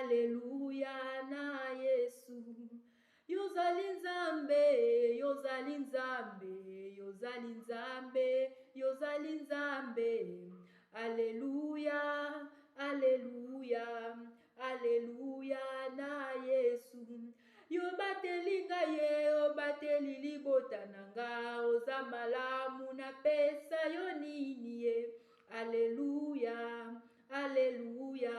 Alléluia na Yesu. Yozali nzambe, yozali nzambe, yozali nzambe, yozali nzambe. Alléluia, alléluia, alléluia na Yesu. Yobateli ngaye, obateli libota nanga, oza malamu na pesa yo nini ye. Alléluia, alléluia,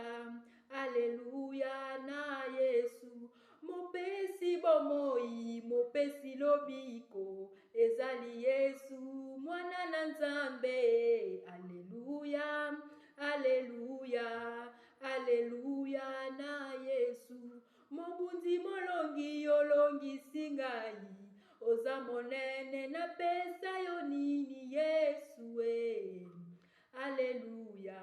alléluia na Yesu. Mopesi bomoi, mopesi lobiko, ezali Yesu, mwana na Nzambe. Alléluia, alléluia, alléluia na Yesu. Mobundi molongi olongisi ngai, oza monene na pesa yo nini Yesu e. Alléluia,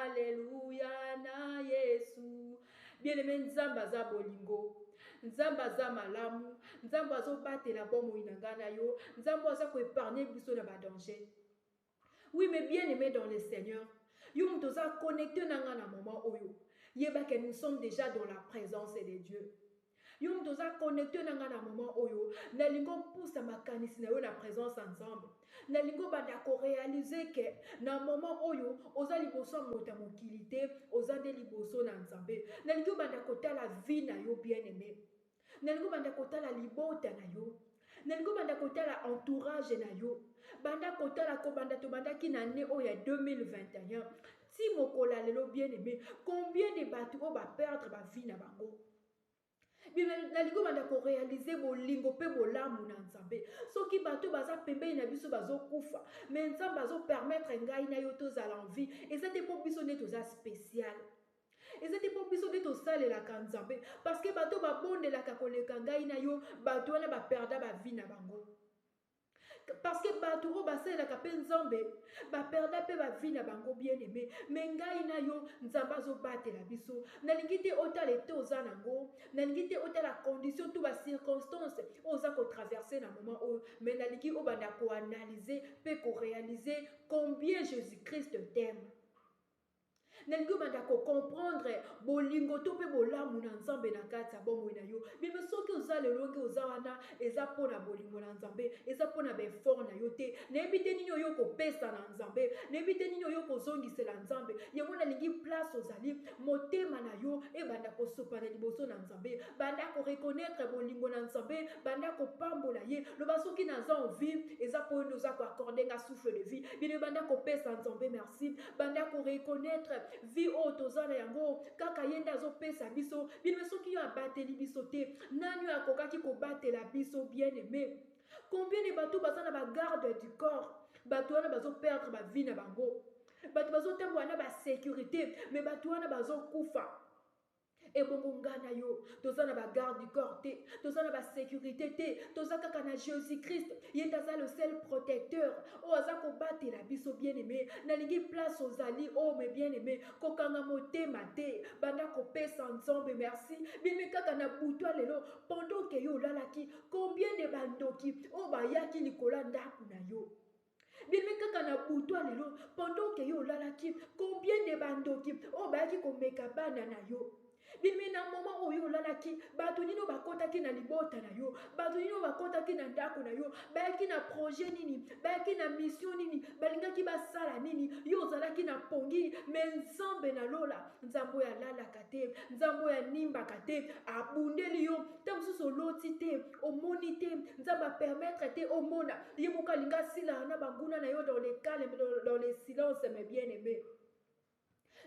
alléluia na Yesu. Bien-aimé, Nzamba za bolingo, Nzamba za malamu, Nzamba zo batela bomoi na nga na yo, Nzamba za ko épargner biso na ba danger. Oui, mais bien-aimé dans le Seigneur, yo mtoza connecté na nga na moment oyo. Yeba que nous sommes déjà dans la présence de Dieu. Yo mtoza connecté na nga na moment oyo, na lingo poussa makanisi na yo na présence ensemble. Na lingo banda ko réaliser que na moment oyo oza liboso mota mokilité, oza de liboso na Nzambe. Na lingo banda ko ta la vie na yo bien-aimé. Na lingo banda ko ta la libota na yo. Na lingo banda ko ta la entourage na yo. Banda ko ta la ko banda to banda ki na ne oya 2021. Si mokola lelo bien-aimé, combien de bateaux va perdre ma vie na bango? Nalingo banda ko réaliser bolingo pe bolamu na Nzambe. Soki bato baza pembeni na biso bazo kufa, mais Nzambe bazo permettre ngai na yo tozala en vie. Et ça te po biso ne toza spécial. Et ça te po biso ne tosalela ka Nzambe parce que bato babondelaka koleka ngai na yo, bato wana ba perda ba vie na bango. Parce que bato o basalelaka pe Nzambe ba perda pe ba vie na bango bien-aimé, mais ngai na yo Nzambe azobatela biso. Nalingi te otala ete oza nango, nalingi te otala condition to ba circonstance oza ko traverser na moment oyo, mais nalingi obanda ko analyser pe ko réaliser combien Jésus-Christ t'aime. Nalingi banda ko comprendre bolingo to pe bolamu na Nzambe na kati ya bomoi na yo. Bime soki oza lelongi oza wana eza pona bolingo na Nzambe, eza pona be effort na yo te. Neyebi te nini oyo kopesa na Nzambe, neyebi te nini oyo kozongisela Nzambe. Yango nalingi place ozali motema na yo e banda ko sopa na liboso na Nzambe, banda ko reconnaître bolingo na Nzambe, banda ko pambola ye. Loba soki naza en vie, eza po oza ko accorder nga souffle de vie. Bine banda ko pesa Nzambe merci, banda ko reconnaître vie o tozana yango kaka yenda zo pesa biso. Bino soki yo abateli biso te, nani yo akokaki ko batela biso bien-aimé. Combien de bateaux bazana ba garde du corps, bateau wana bazo perdre ba vie na bango, bateau bazo tambola na ba sécurité, mais bateau wana bazo kufa. Et bongo ngana yo toza na ba garde du corps te, toza na ba sécurité te, toza kaka na Jésus-Christ yenda za le seul protecteur o aza ko batela biso bien-aimé. Nalingi place ozali o me bien-aimé kokanga motema te, banda ko pesa Nzambe merci. Bimi kaka na butwa lelo pendant que yo lalaki, combien de bandoki o bayaki likola ndaku na yo. Bimi kaka na butwa lelo pendant que yo lalaki, combien de bandoki o bayaki ko meka bana na yo. Bimi na moment oyo lalaki, bato nino bakotaki na libota na yo, bato nino bakotaki na ndako na yo, bayaki na projet nini, bayaki na mission nini, balingaki basala nini, yo ozalaki na pongi, mais Nzambe na lola, Nzambo ya lalaka te, Nzambo ya nimbaka te, abundeli yo, tam suso loti te, omoni te, Nzamba permettre te omona, yemoka linga sila na banguna na yo dans les calmes, dans les silences, mes bien-aimés.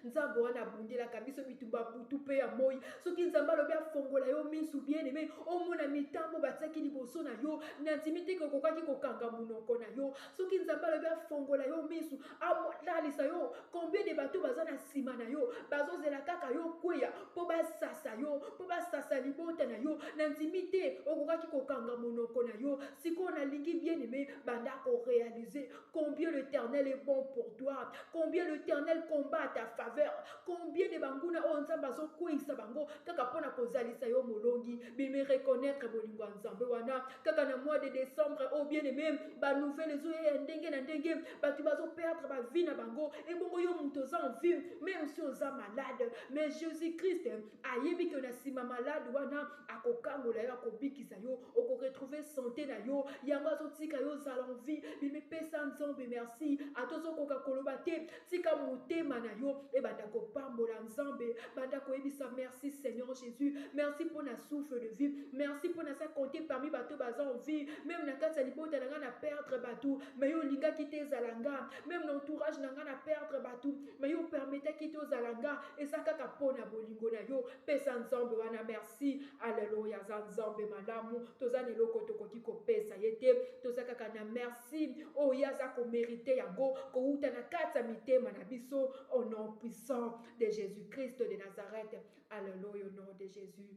Nzambe wana bundela kabiso bitumba butu pe ya moi. Soki Nzamba lobi afongola yo misu bien-aimé, omona mitambo batiaki liboso na yo, nantimite ko kokaki kokanga munoko na yo. Soki Nzamba lobi afongola yo misu, amotalisa yo, combien de bateaux baza na sima na yo, bazozela kaka yo kweya, po basasa yo, po basasa libota na yo, nantimite okokaki kokanga munoko na yo. Siko na lingi bien-aimé, banda ko réaliser combien l'Éternel est bon pour toi, combien l'Éternel combat ta faveur. travers. Combien de banguna o nzambe azokweyisa bango kaka mpona kozalisa yo molongi. Bimi reconnaître bolingo nzambe wana kaka na mois de décembre o bien aimé ba nouvelle zo ya ndenge na ndenge batu bazo perdre ba vie na bango et bongo yo muto za en vie même si oza malade mais Jésus-Christ ayebi que na sima malade wana akokangola yo akobikisa yo oko retrouver santé na yo yango azotika yo zala en vie bimi pesa nzambe merci atozo koka koloba te tika motema na yo e banda kopambola nzambe banda koyebisa merci Seigneur Jésus merci pour na souffle de vie merci pour na sa compter parmi bato baza en vie même na kati ya libota na nga na perdre bato mais yo lingaki te ezalanga même na entourage na nga na perdre bato mais yo permettaki te ozalanga eza kaka mpona bolingo na yo pesa nzambe wana merci alleluya za nzambe malamu toza na eloko tokoki kopesa ye te toza kaka na merci oyo aza komerite yango kouta na kati ya mitema na biso au nom puissant de Jésus-Christ de Nazareth. Alléluia au nom de Jésus.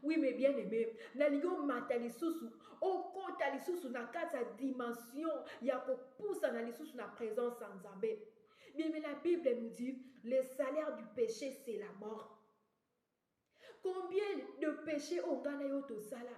Oui, mais bien aimé, nalingo mata lisusu, okota lisusu na kati ya dimension ya kopusa na lisusu na présence en Nzambe. Bien, mais la Bible nous dit, le salaire du péché c'est la mort. Combien de péchés on gagne au tosala?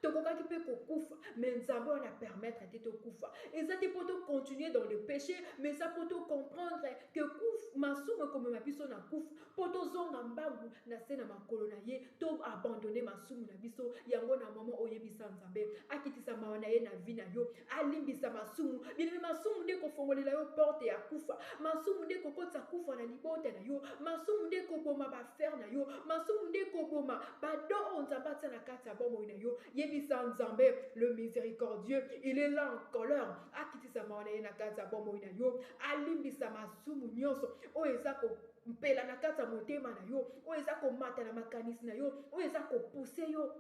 Tokokaki pe kokufa mais nzambe on a permettre de te kufa et ça te peut continuer dans le péché mais ça peut te comprendre que kuf masumu comme ma biso na kuf poto zonga mbangu na sena makolo na ye to abandonner masumu na biso yango na mama oyebisa nzambe akitisa mawana ye na vie na yo alimbisa masumu bien masumu nde ko fongolela yo porte ya kufa masumu nde ko kotsa kufa na libota na yo masumu nde ko boma ba fer na yo masumu nde ko boma ba do onzamba tsana kata bomo na yo yebisa nzambe le miséricordieux il est là en colère akitisa mawana ye na kata bomo na yo alimbisa masumu nyonso o eza ko mpela na kati ya motema na yo oyo eza komata na makanisi na yo oyo eza kopuse yo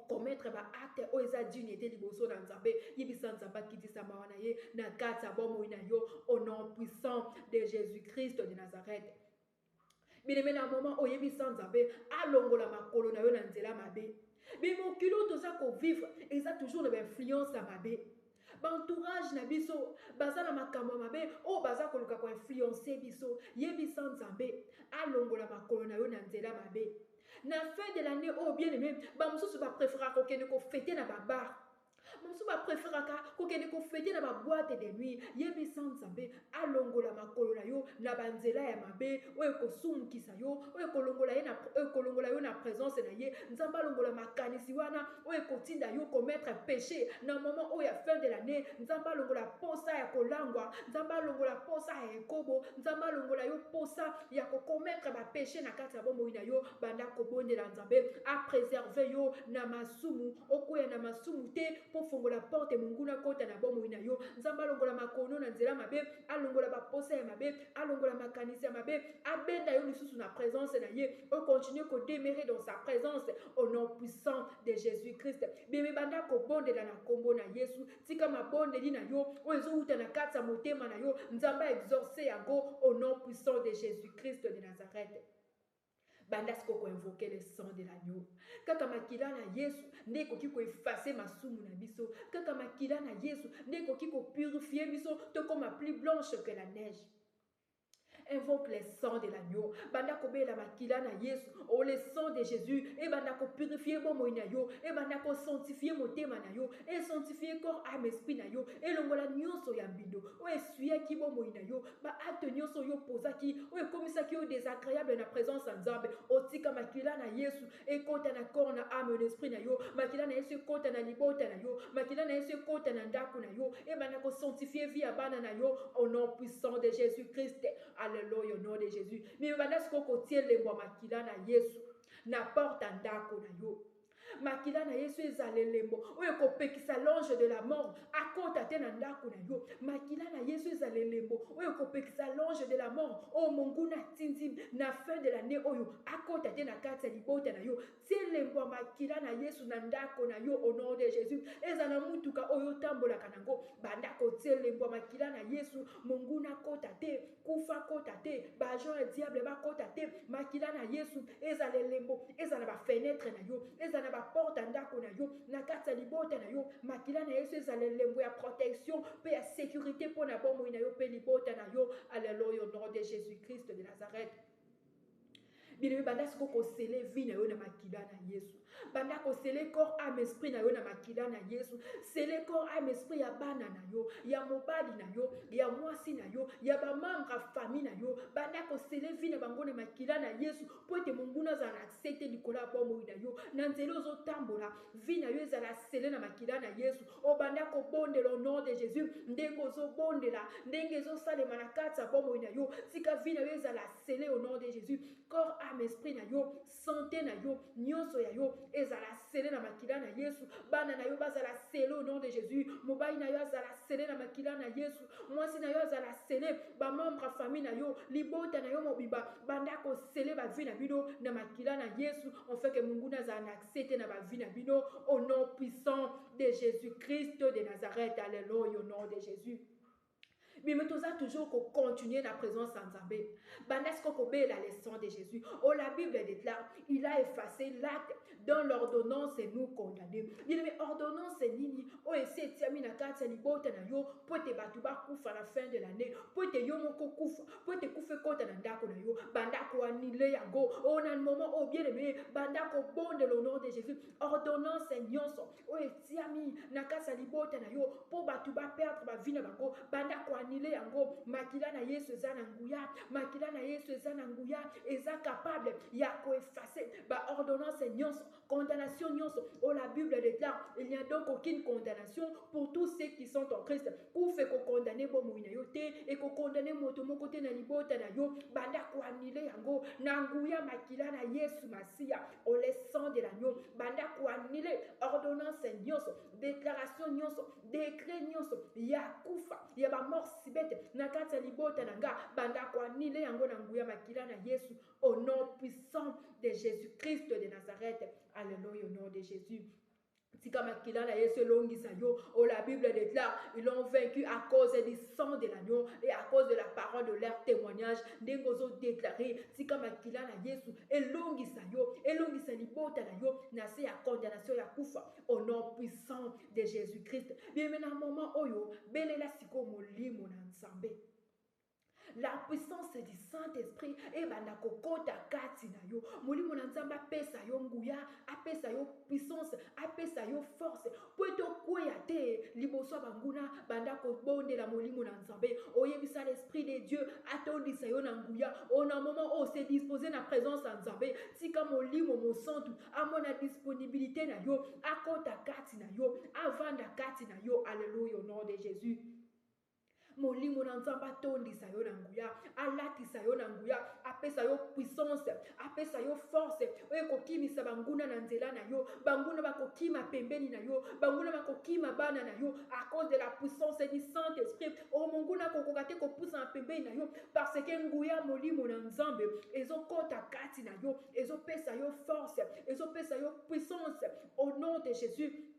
commettre ba acte oyo eza dignité liboso na nzambe yebisa nzambe akitisa mawa na ye na kati ya bomoi na yo au nom puissant de Jésus-Christ de Nazareth. Bien na moment oyebisa nzambe alongola makolo na yo na nzela mabe mais mokili oyo toza kovivre eza toujours na bainfluence ya mabe entourage na biso baza na makambo mabe o baza koluka ko influencer biso yebisa nzambe alongola makolo na yo na nzela mabe na fin de l'année o bien aimé ba mususu ba préférer ko kende ko fêter na ba bar mususu ba préférer ko kende ko fêter na ba boîte de nuit yebisa nzambe alongola makolo na yo na ba nzela ya mabe o ko sumukisa yo o ko longola ye na kolongola yo na présence na ye nzamba alongola makanisi wana o ko tinda yo commettre péché na moment o ya fin de l'année nzamba alongola posa ya kolangwa nzamba alongola posa ya ekobo nzamba alongola yo posa ya ko commettre ba péché na kati ya bomoi na yo banda ko bondela nzambe a préserver yo na masumu okoya na masumu te po fongola porte munguna kota na bomoi na yo nzamba alongola makono na nzela mabe alongola ba posa ya mabe alongola makanisi ya mabe abenda yo lisusu na présence na ye o continue ko demeurer dans sa présence au nom puissant de Jésus-Christ bebe banda ko bondela na kombo na Yesu tika mabondeli na yo o ezouta na kati ya motema na yo nzamba exaucer yango au nom puissant de Jésus-Christ de Nazareth. Bandasko ko invoquer le sang de l'agneau kaka makila na Yesu nde koki ko effacer masumu na biso kaka makila na Yesu nde koki ko purifier biso to comme plus blanche que la neige. Invoque le sang de l'agneau banda ko bela makila na Yesu o le sang de Jésus et banda ko purifier bomoi na yo et banda ko sanctifier motema na yo et sanctifier corps âme esprit na yo et longola nyonso ya mbindo o essuya ki bomoi na yo ba acte nyonso yo posaki o ekomisa ki o désagréable na présence en Nzambe o tika makila na Yesu et kota na corps na âme esprit na yo makila na Yesu kota na libota na yo makila na Yesu kota na ndako na yo et banda ko sanctifier vie abana na yo au nom puissant de Jésus-Christ. Alléluia au nom de Jésus. Mais banda siko kotie lembo makila na Yesu na porte ndako na yo. Makila na Yesu ezale lembo oyo kopekisa l'ange de la mort akota te na ndako na yo makila na Yesu ezale lembo oyo kopekisa l'ange de la mort o monguna tindi na fin de l'année oyo akota te na kati ya libota na yo tie lembo makila na Yesu na ndako na yo au nom de Jésus ezana mutuka oyo tambolaka nango banda ko tie lembo makila na Yesu monguna kota te kufa kota te ba jean et diable ba kota te makila na Yesu ezale lembo ezana ba fenêtre na yo ezana ba porte ndako na yo na kati ya libota na yo makila na yesu ezala elembo ya protection mpe ya sécurité mpo na bomoi na yo mpe libota na yo. Alléluia, au nom de Jésus-Christ de Nazareth. Bien banda siko ko sele vie na yo na makila na Yesu. Banda ko sele corps âme esprit na yo na makila na Yesu. Sele corps âme esprit ya bana na yo, ya mobali na yo, ya mwasi na yo, ya ba membre famille na yo. Banda ko sele vie na bango na makila na Yesu. Po te munguna za na accepter likola bomo na yo. Na nzelo zo tambola vie na yo za la sele na makila na Yesu. O banda ko bonde le nom de Jésus. Ndengo zo bonde la, ndenge zo sale manakata bomo na yo. Sika vie na yo za la sele au nom de Jésus. Corps âme esprit na yo, santé na yo, nyonso ya yo ezala sele na makila na Yesu. Bana na yo bazala sele au nom de Jésus. Mobali na yo azala sele na makila na Yesu. Mwasi na yo azala sele ba membre famille na yo, libota na yo mobiba banda ko sele ba vie na bino na makila na Yesu. On fait que Mungu na za accepter na ba vie na bino au nom puissant de Jésus-Christ de Nazareth. Alléluia, au nom de Jésus. Mais nous avons toujours continuer la présence en Zambé. Banesco Kobe la leçon de Jésus. Oh, la Bible déclare, il a effacé l'acte dans l'ordonnance et nous condamnés. Il met ordonnance et nini. Oh, et c'est tiami na kati ni bota na yo. Pote batuba kufa à la fin de l'année. Pote yomoko kufa. Pote kufe kota na ndako na yo. Bandako anile yango. Oh, na moment oh bien aimé. Bandako bon de l'honneur de Jésus. Ordonnance et nyonso. Oh, et tiami na kati ni bota na yo. Po batuba perdre ba vie na bango. Bandako anile yango. Makila na Yesu eza na nguya. Makila na Yesu eza na nguya. Eza capable ya ko effacer ba ordonnance et nyonso. Condamnation nyonso. Oh, la Bible déclare, il n'y a donc aucune condamnation pour tous ceux qui sont en Christ. Kou fait ko condamner bo moina yo te et ko condamner moto moko te na libota na yo. Banda ko anile yango na nguya makila na Yesu Masia. O le sang de l'agneau. Banda ko anile ordonnance et nyonso. Déclaration nyonso. Décret nyonso. Ya kufa. Ya ba mort sibete. Na kati ya libota na nga. Banda ko anile yango na nguya makila na Yesu. Au nom puissant de Jésus-Christ de Nazareth. Alléluia, au nom de Jésus. Oh, la Bible déclare, ils l'ont vaincu à cause du sang de l'agneau et à cause de la parole de leur témoignage. Dengozo déclaré, si comme Akila na Yesu, elongisa yo, elongisa libota na yo, nasi ya condamnation ya kufa, au nom puissant de Jésus-Christ. Bien maintenant, moment oyo, belela siko molimo na nzambe. La puissance du Saint-Esprit et banda kokota kati na yo. Molimo na nzamba apesa yo nguya, apesa yo puissance, apesa yo force. Pweto kweya te liboso banguna banda kobonde la molimo na nzambe. Oyebisa l'Esprit de Dieu atondisa yo na nguya. On a un moment où c'est disposé na présence na nzambe. Tika molimo mo santu amona disponibilité na yo, akota kati na yo, avanda kati na yo. Alléluia, au nom de Jésus. Molimo na nzamba tondisa yo na nguya, alatisa yo na nguya, apesa yo puissance, apesa yo force, oye kokimisa banguna na nzela na yo, banguna bakokima pembeni na yo, banguna bakokima bana na yo, à cause de la puissance du Saint-Esprit. O monguna kokokate kopusa na pembeni na yo, parce que nguya molimo na nzambe, ezokota kati na yo, ezopesa yo force, ezopesa yo puissance, au nom de Jésus.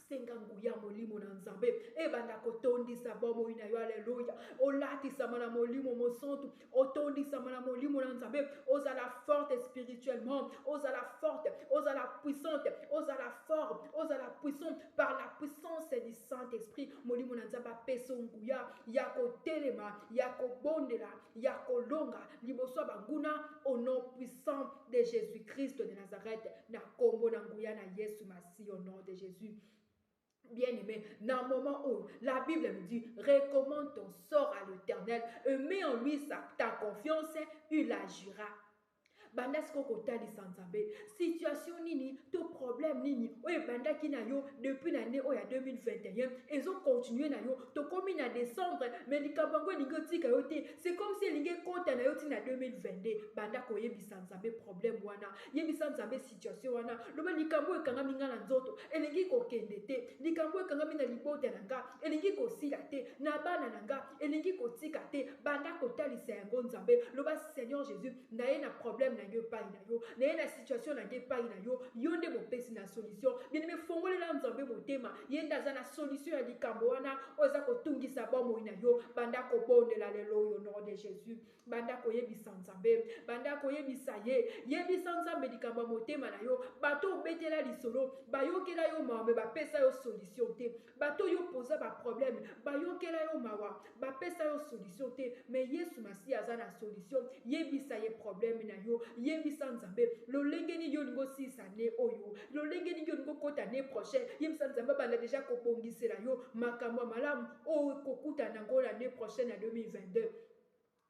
Senganguya molimo na nzambe e banda kotondisa bomo ina yo. Alléluia. Olatisa mana molimo mosantu, otondisa mana molimo na nzambe, ozala forte spirituellement, ozala forte, ozala puissante, ozala forte, ozala puissante par la puissance du Saint-Esprit. Molimo na nzamba peso nguya yako telema, yako bondela, yako longa liboso banguna au nom puissant de Jésus-Christ de Nazareth. Na kombo na nguya na Yesu Masi, au nom de Jésus. Bien-aimé, dans un moment où la Bible nous dit, recommande ton sort à l'Éternel et mets en lui ta confiance, il agira. Bandasko kotali sanzambe, situation nini, tout problème nini, oye banda kina yo depuis l'année oya 2021, ils ont continué na yo, to komi na décembre, mais likabango lingo tika yo te, c'est comme si linge konta na yo ti na 2022, bandako yebi sanzambe problème wana, yebi sanzambe situation wana, loba likambo ekanga minga na nzoto, elingi kokende te, likambo ekanga mina libote na nga, elingi kosila te, na bana na nga, elingi kotika te, bandako tali sa yango nzambe, loba Seigneur Jésus, na ye na problème na nange epai na yo naye na situation nange epai na yo yo nde mopesi na solution bien-aimé fongolela nzambe motema ye nde aza na solution ya likambo wana oyo eza kotungisa bomoi na yo banda kobondela lelo oyo nom de Jésus banda koyebisa nzambe banda koyebisa ye yebisa nzambe likambo ya motema na yo bato obetela lisolo bayokela yo mawa me bapesa yo solution te bato yo poza baproblème bayokela yo mawa bapesa yo solution te me yesu masiya aza na solution yebisa ye problème na yo yebisa nzambe lolenge nini yo olingi osilisa ne oyo lolenge nini yo olingi okota ne prochain yebisa nzambe banda deja kobongisela yo makambo ya malamu oyo kokutana nango na ne prochaine ya 2022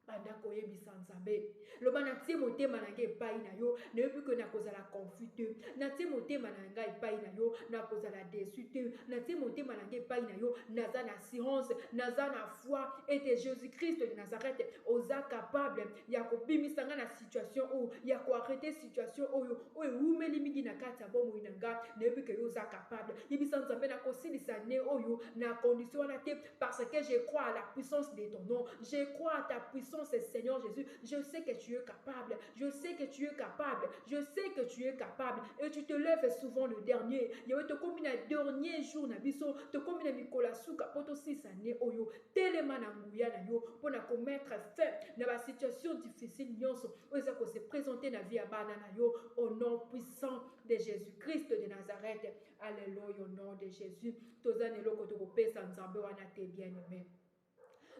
banda koyebisa nzambe loba natie motema na ngai epai na yo nayebi ke nakozala confus te natie motema na ngai epai na yo nakozala déçu te natie motema na ngai epai na yo naza na assurance naza na foi ete Jésus Christ de Nazareth oza capable ya kobimisa ngai na situation oyo ya koarrete situation oyo ewumeli mingi na kati ya bomoi na ngai nayebi ke yo oza capable yebisa nzambe nakosilisa ne oyo na condition wana te parce que je crois à la puissance de ton nom je crois à ta puissance Seigneur Jésus, je sais que tu es capable, je sais que tu es capable, je sais que tu es capable et tu te lèves souvent le dernier. Yo te combine dernier jour na biso, te combine mikola suka poto 6 années oyo, telema na nguya na yo pour na commettre fin na ba situation difficile nyonso, oza ko se présenter na vie abana na yo au nom puissant de Jésus-Christ de Nazareth. Alléluia au nom de Jésus. Tozane loko to kopesa nzambe wana te bien-aimé.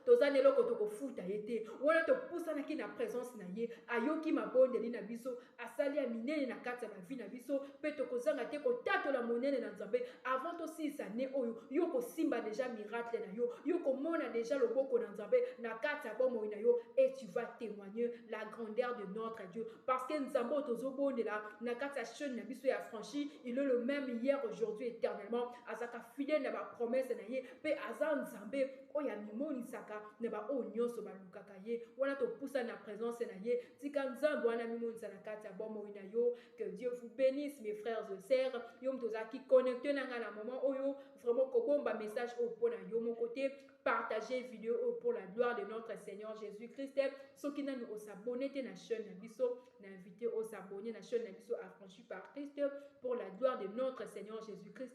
Tozane loko tokofuta ye te wana topusanaki na présence na ye ayoki mabondeli na biso asali ya minene na kati ya bavi na biso mpe tokozanga te kotatola monene na nzambe avant tosilisa ne oyo yo kosimba deja miracle na yo yo komona deja loboko na nzambe na kati ya bomoi na yo et tu vas témoigner la grandeur de notre Dieu parce que nzambe oyo tozobondela na kati ya chaîne na biso ya franchi il est le même hier aujourd'hui éternellement azaka fidèle na bapromese na ye mpe aza nzambe oyo amimonisaka ne ba o nyonso balukaka ye wana topusa na présence na ye tika nzambe wana mimonisa na kati ya bomoi na yo. Que Dieu vous bénisse mes frères et sœurs yo mtozaki connecté na nga na moment oyo vraiment kobomba message au pour na yo mon côté partager vidéo pour la gloire de notre Seigneur Jésus-Christ soki nanu osabonner te na chaîne na biso na invité osabonner na chaîne na biso affranchi par Christ pour la gloire de notre Seigneur Jésus-Christ.